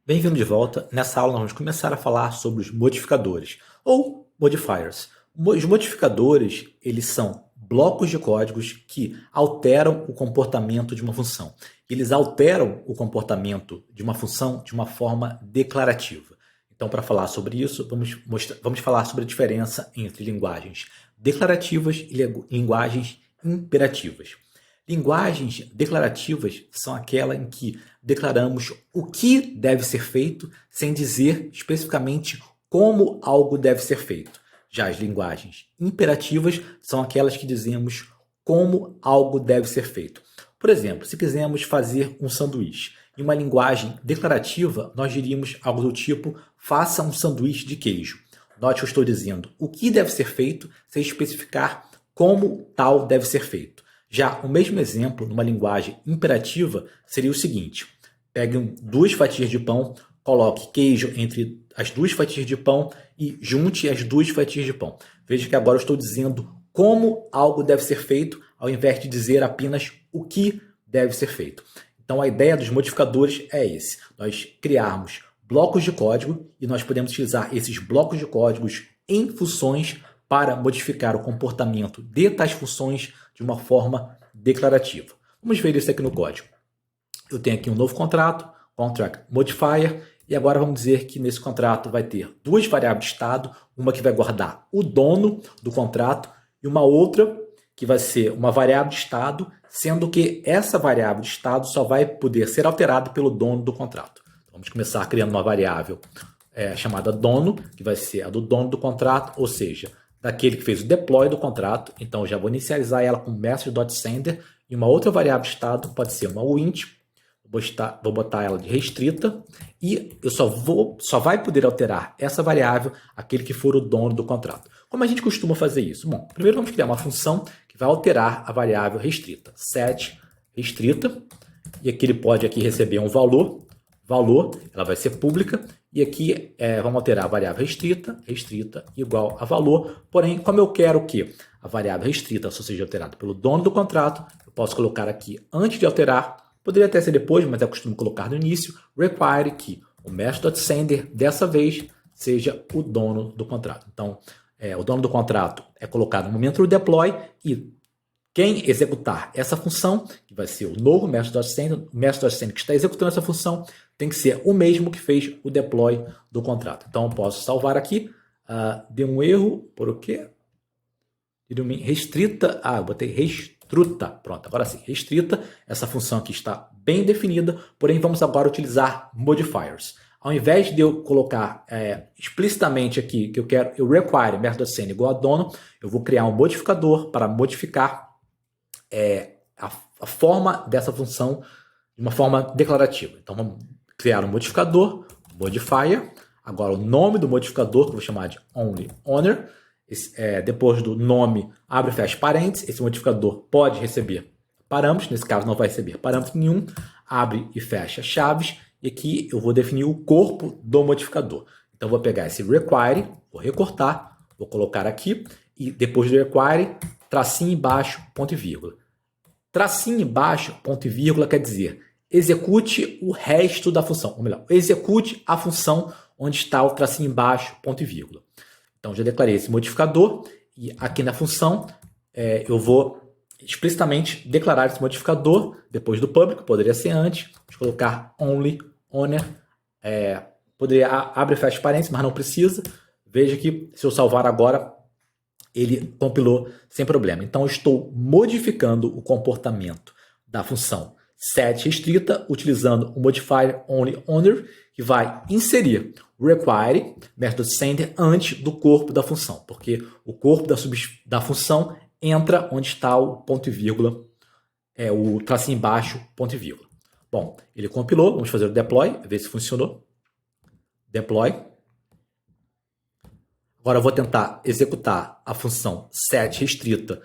Bem-vindo de volta. Nessa aula nós vamos começar a falar sobre os modificadores ou modifiers. Os modificadores, eles são blocos de códigos que alteram o comportamento de uma função. Eles alteram o comportamento de uma função de uma forma declarativa. Então, para falar sobre isso, vamos falar sobre a diferença entre linguagens declarativas e linguagens imperativas. Linguagens declarativas são aquelas em que declaramos o que deve ser feito sem dizer especificamente como algo deve ser feito. Já as linguagens imperativas são aquelas que dizemos como algo deve ser feito. Por exemplo, se quisermos fazer um sanduíche, em uma linguagem declarativa, nós diríamos algo do tipo: faça um sanduíche de queijo. Note que eu estou dizendo o que deve ser feito sem especificar como tal deve ser feito. Já o mesmo exemplo, numa linguagem imperativa, seria o seguinte: pegue duas fatias de pão, coloque queijo entre as duas fatias de pão e junte as duas fatias de pão. Veja que agora eu estou dizendo como algo deve ser feito, ao invés de dizer apenas o que deve ser feito. Então a ideia dos modificadores é esse: nós criarmos blocos de código e nós podemos utilizar esses blocos de códigos em funções para modificar o comportamento de tais funções de uma forma declarativa. Vamos ver isso aqui no código. Eu tenho aqui um novo contrato, contract modifier, e agora vamos dizer que nesse contrato vai ter duas variáveis de estado, uma que vai guardar o dono do contrato e uma outra que vai ser uma variável de estado, sendo que essa variável de estado só vai poder ser alterada pelo dono do contrato. Vamos começar criando uma variável chamada dono, que vai ser a do dono do contrato, ou seja, daquele que fez o deploy do contrato. Então eu já vou inicializar ela com message.sender, e uma outra variável de estado pode ser uma int, vou botar ela de restrita, e eu só vai poder alterar essa variável aquele que for o dono do contrato. Como a gente costuma fazer isso? Bom, primeiro vamos criar uma função que vai alterar a variável restrita, set restrita, e aqui ele pode receber um valor, ela vai ser pública, e aqui vamos alterar a variável restrita igual a valor, porém, como eu quero que a variável restrita só seja alterada pelo dono do contrato, eu posso colocar aqui antes de alterar, poderia até ser depois, mas eu costumo colocar no início, require que o message.sender dessa vez seja o dono do contrato. Então, o dono do contrato é colocado no momento do deploy, e quem executar essa função, que vai ser o novo message.sender, o message.sender que está executando essa função, tem que ser o mesmo que fez o deploy do contrato. Então, eu posso salvar aqui. Deu um erro, por o quê? Restrita. Eu botei restruta. Pronto, agora sim, restrita. Essa função aqui está bem definida, porém, vamos agora utilizar modifiers. Ao invés de eu colocar explicitamente aqui que eu require method.send igual a dono, eu vou criar um modificador para modificar a forma dessa função de uma forma declarativa. Então, vamos criar um modificador, modifier. Agora, o nome do modificador, que eu vou chamar de onlyOwner. Depois do nome, abre e fecha parênteses. Esse modificador pode receber parâmetros, nesse caso não vai receber parâmetro nenhum. Abre e fecha chaves. E aqui eu vou definir o corpo do modificador. Então, eu vou pegar esse require, vou recortar, vou colocar aqui, e depois do require, tracinho embaixo, ponto e vírgula. Tracinho embaixo, ponto e vírgula, quer dizer, execute o resto da função. Ou melhor, execute a função onde está o tracinho embaixo, ponto e vírgula. Então, já declarei esse modificador, e aqui na função eu vou explicitamente declarar esse modificador depois do public, poderia ser antes, vou colocar onlyOwner, poderia abrir e fecha parênteses, mas não precisa. Veja que se eu salvar agora, ele compilou sem problema. Então, eu estou modificando o comportamento da função set restrita utilizando o modifier onlyOwner, que vai inserir o require method.sender antes do corpo da função, porque o corpo da função entra onde está o ponto e vírgula, o tracinho embaixo, ponto e vírgula. Bom, ele compilou, vamos fazer o deploy, ver se funcionou. Deploy. Agora eu vou tentar executar a função set restrita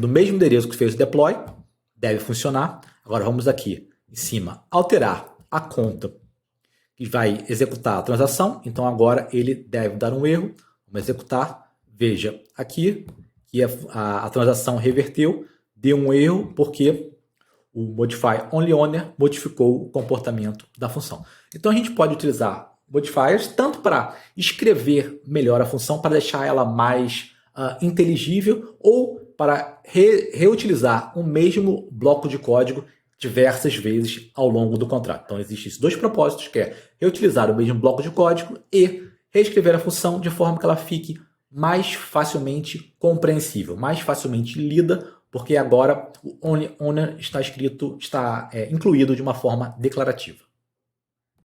no mesmo endereço que fez o deploy. Deve funcionar. Agora vamos aqui em cima alterar a conta que vai executar a transação. Então agora ele deve dar um erro. Vamos executar. Veja aqui que a transação reverteu. Deu um erro porque o modify onlyOwner modificou o comportamento da função. Então a gente pode utilizar modifiers tanto para escrever melhor a função, para deixar ela mais inteligível, ou para reutilizar o mesmo bloco de código diversas vezes ao longo do contrato. Então existem esses dois propósitos, que é reutilizar o mesmo bloco de código e reescrever a função de forma que ela fique mais facilmente compreensível, mais facilmente lida, porque agora o onlyOwner está incluído de uma forma declarativa.